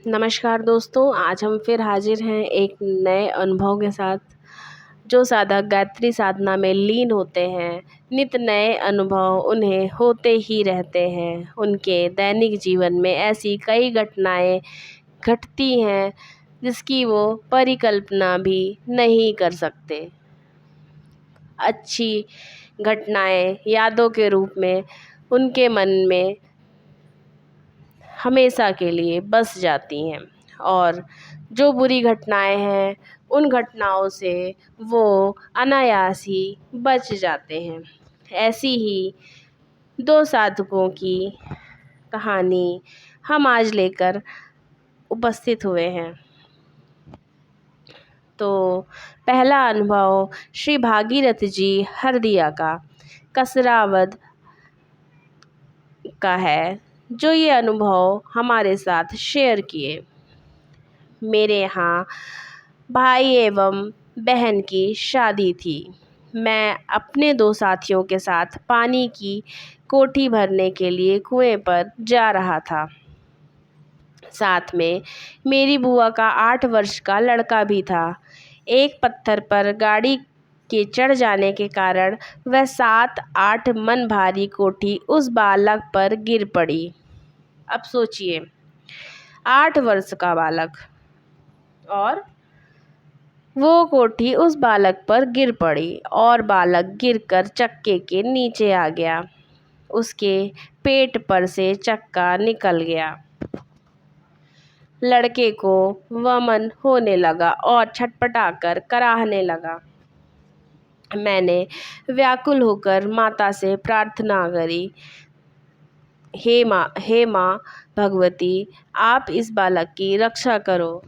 नमस्कार दोस्तों, आज हम फिर हाजिर हैं एक नए अनुभव के साथ। जो साधक गायत्री साधना में लीन होते हैं, नित नए अनुभव उन्हें होते ही रहते हैं। उनके दैनिक जीवन में ऐसी कई घटनाएं घटती हैं जिसकी वो परिकल्पना भी नहीं कर सकते। अच्छी घटनाएं यादों के रूप में उनके मन में हमेशा के लिए बस जाती हैं और जो बुरी घटनाएं हैं उन घटनाओं से वो अनायास ही बच जाते हैं। ऐसी ही दो साधकों की कहानी हम आज लेकर उपस्थित हुए हैं। तो पहला अनुभव श्री भागीरथ जी हरदिया का कसरावद का है, जो ये अनुभव हमारे साथ शेयर किए। मेरे यहाँ भाई एवं बहन की शादी थी। मैं अपने दो साथियों के साथ पानी की कोठी भरने के लिए कुएं पर जा रहा था। साथ में मेरी बुआ का 8 वर्ष का लड़का भी था। एक पत्थर पर गाड़ी के चढ़ जाने के कारण वह 7-8 मन भारी कोठी उस बालक पर गिर पड़ी। अब सोचिए, 8 वर्ष का बालक और वो कोठी उस बालक पर गिर पड़ी और बालक गिरकर चक्के के नीचे आ गया। उसके पेट पर से चक्का निकल गया। लड़के को वमन होने लगा और छटपटाकर कराहने लगा। मैंने व्याकुल होकर माता से प्रार्थना करी, हे माँ भगवती, आप इस बालक की रक्षा करो।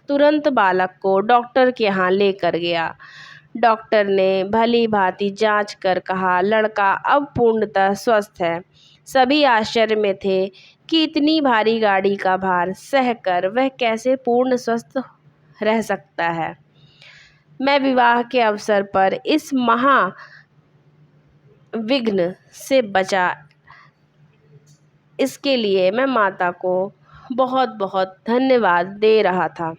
तुरंत बालक को डॉक्टर के यहाँ लेकर गया। डॉक्टर ने भली भांति जांच कर कहा, लड़का अब पूर्णतः स्वस्थ है। सभी आश्चर्य में थे कि इतनी भारी गाड़ी का भार सहकर वह कैसे पूर्ण स्वस्थ रह सकता है। मैं विवाह के अवसर पर इस महा विघ्न से बचा, इसके लिए मैं माता को बहुत बहुत धन्यवाद दे रहा था।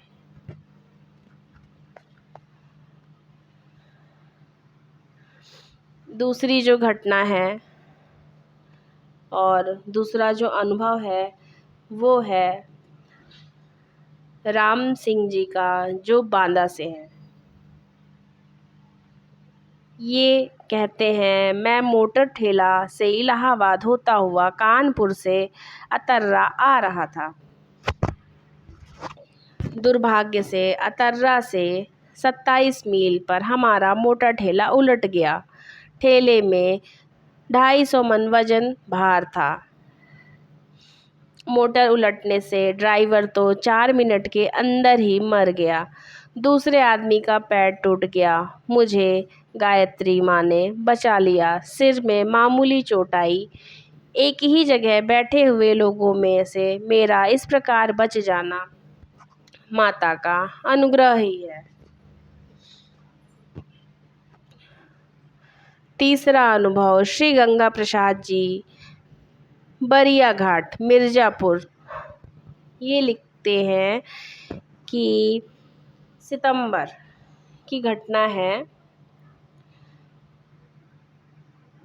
दूसरी जो घटना है और दूसरा जो अनुभव है वो है राम सिंह जी का, जो बांदा से है। ये कहते हैं, मैं मोटर ठेला से इलाहाबाद होता हुआ कानपुर से अतर्रा आ रहा था। दुर्भाग्य से अतर्रा से 27 मील पर हमारा मोटर ठेला उलट गया। ठेले में 250 मन वजन भार था। मोटर उलटने से ड्राइवर तो 4 मिनट के अंदर ही मर गया। दूसरे आदमी का पैर टूट गया। मुझे गायत्री माँ ने बचा लिया। सिर में मामूली चोट आई। एक ही जगह बैठे हुए लोगों में से मेरा इस प्रकार बच जाना माता का अनुग्रह ही है। तीसरा अनुभव श्री गंगा प्रसाद जी, बरिया घाट, मिर्ज़ापुर। ये लिखते हैं कि सितंबर की घटना है।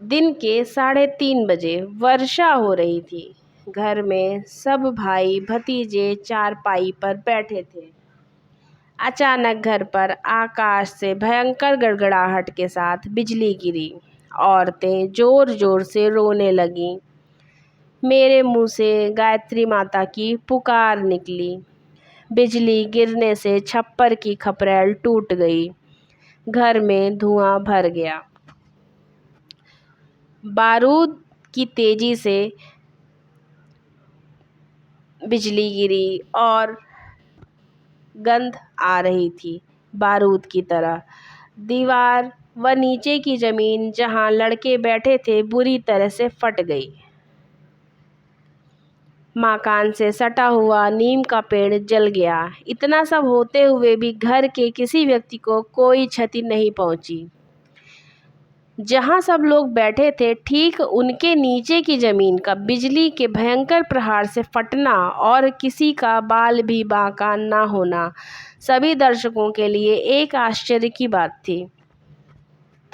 दिन के 3:30 बजे वर्षा हो रही थी। घर में सब भाई भतीजे चारपाई पर बैठे थे। अचानक घर पर आकाश से भयंकर गड़गड़ाहट के साथ बिजली गिरी। औरतें जोर जोर से रोने लगीं। मेरे मुंह से गायत्री माता की पुकार निकली। बिजली गिरने से छप्पर की खपरेल टूट गई। घर में धुआं भर गया। बारूद की तेजी से बिजली गिरी और गंध आ रही थी बारूद की तरह। दीवार व नीचे की जमीन जहां लड़के बैठे थे बुरी तरह से फट गई। मकान से सटा हुआ नीम का पेड़ जल गया। इतना सब होते हुए भी घर के किसी व्यक्ति को कोई क्षति नहीं पहुंची। जहाँ सब लोग बैठे थे ठीक उनके नीचे की ज़मीन का बिजली के भयंकर प्रहार से फटना और किसी का बाल भी बांका ना होना सभी दर्शकों के लिए एक आश्चर्य की बात थी।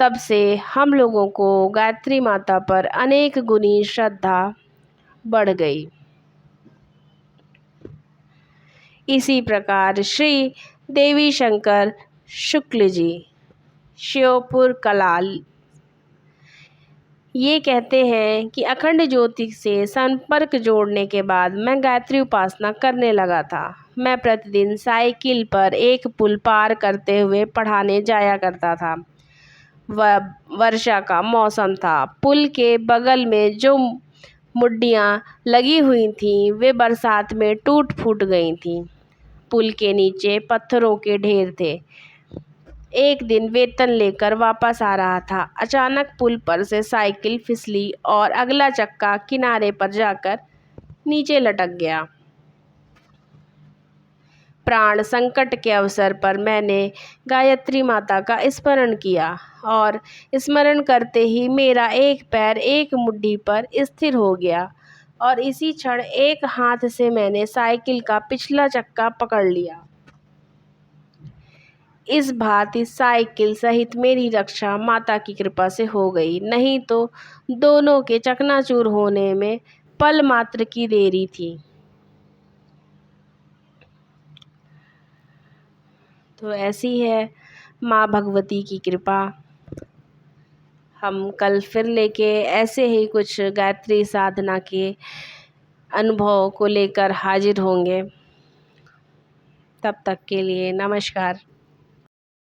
तब से हम लोगों को गायत्री माता पर अनेक गुनी श्रद्धा बढ़ गई। इसी प्रकार श्री देवी शंकर शुक्ल जी, श्योपुर कलाल, ये कहते हैं कि अखंड ज्योति से संपर्क जोड़ने के बाद मैं गायत्री उपासना करने लगा था। मैं प्रतिदिन साइकिल पर एक पुल पार करते हुए पढ़ाने जाया करता था। वर्षा का मौसम था। पुल के बगल में जो मुड्डियाँ लगी हुई थीं वे बरसात में टूट फूट गई थीं। पुल के नीचे पत्थरों के ढेर थे। एक दिन वेतन लेकर वापस आ रहा था। अचानक पुल पर से साइकिल फिसली और अगला चक्का किनारे पर जाकर नीचे लटक गया। प्राण संकट के अवसर पर मैंने गायत्री माता का स्मरण किया और स्मरण करते ही मेरा एक पैर एक मुट्ठी पर स्थिर हो गया और इसी क्षण एक हाथ से मैंने साइकिल का पिछला चक्का पकड़ लिया। इस भांति साइकिल सहित मेरी रक्षा माता की कृपा से हो गई, नहीं तो दोनों के चकनाचूर होने में पल मात्र की देरी थी। तो ऐसी है माँ भगवती की कृपा। हम कल फिर लेके ऐसे ही कुछ गायत्री साधना के अनुभव को लेकर हाजिर होंगे। तब तक के लिए नमस्कार।